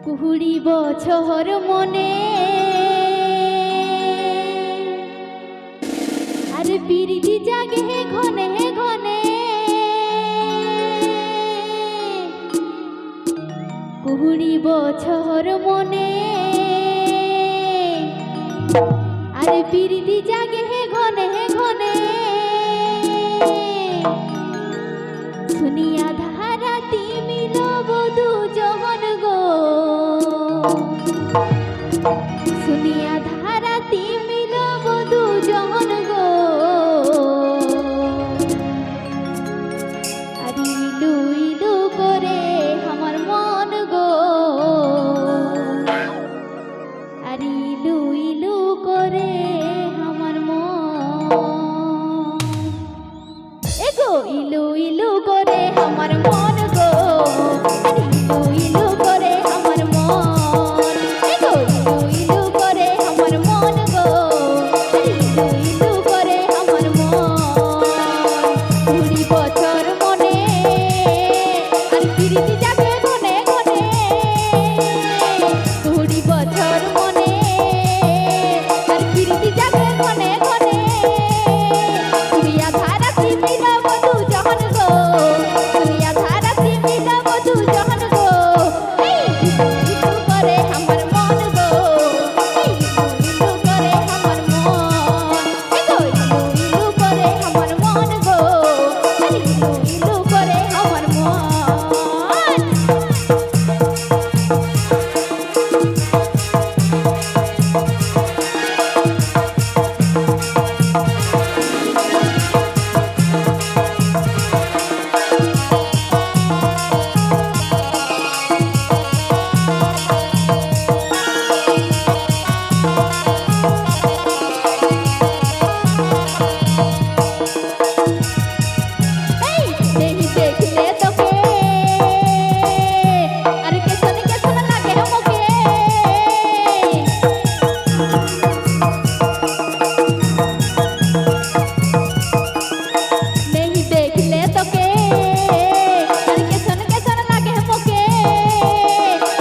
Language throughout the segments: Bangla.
কুড়ি বছর মনে আর পিরিতি জাগে ঘনে ঘনে, কুড়ি বছর মনে আর পিরিতি জাগে ঘনে ঘনে, শুনিয়া ধারাতি মিলব দুজন গো, শুনিয়া ধারাতি মিলব দুজন গো, আর ইলু ইলু করে আমার মন গো, আর ইলু ইলু করে আমার মন, এগো ইলু ইলু করে আমার মন গো, আর ইলু ইলু করে আমার মন, এগো ইলু ইলু করে আমার মন গো, আর ইলু ইলু করে আমার মন, কুড়ি বছর মনে আর পিরিতি জাগে ঘনে ঘনে, কুড়ি বছর মনে আর পিরিতি জাগে ঘনে ঘনে, শুনিয়া ধারাতি মিলব দুজন গো, শুনিয়া ধারাতি মিলব দুজন গো, এই ইলু ইলু করে আমার মন গো, এই ইলু ইলু করে আমার মন, এগো ইলু ইলু করে আমার মন গো, আর ইলু ইলু করে আমার মন। नहीं देखले तोके अरे कैसन लागे हमके, नहीं देखले तोके अरे कैसन लागे हमके,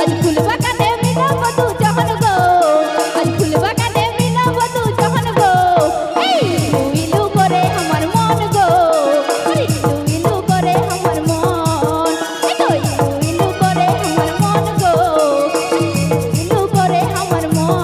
आज फुलवा काटे मिलब दुजन गो, आज फुलवा काटे मिलब दुजन गो, ए इलू इलू करे हमर मन गो, अरे इलू इलू करे हमर मन, एगो इलू इलू करे हमर मन गो, इलू इलू करे हमर मन।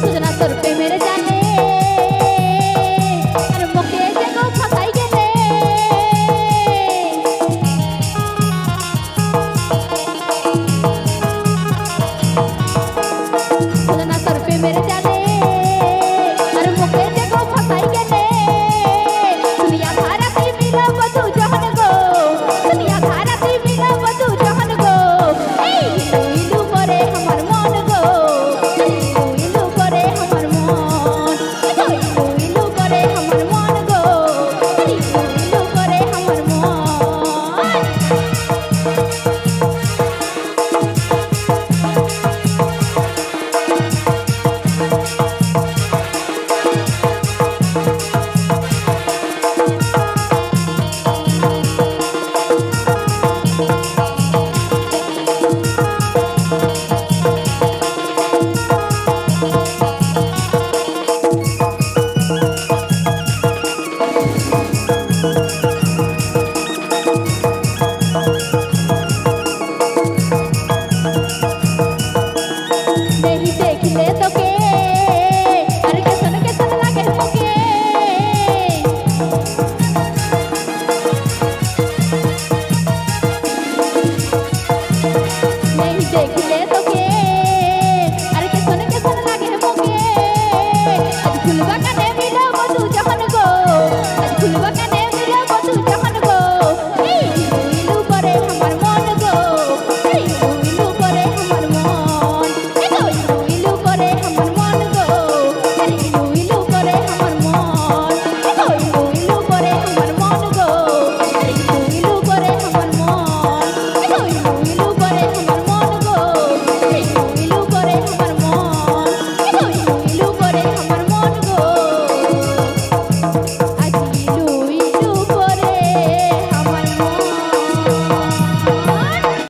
सुजना तोर प्रेमेर जाने আর মুখে যে গো ফাঁসাই গেলে, সুजना তোর প্রেমের জানে আর মুখে যে গো ফাঁসাই গেলে, শুনিয়া ধারাতি মিলব দুজন গো, শুনিয়া ধারাতি মিলব দুজন গো, এই ইলু ইলু করে আমার মন গো, ইলু ইলু করে আমার মন, এগো ইলু ইলু করে আমার মন গো, ইলু ইলু করে আমার মন। नहीं देखले तोके अरे कैसन लागे हमके, नहीं देखले तोके अरे कैसन लागे हमके, आज फुलवा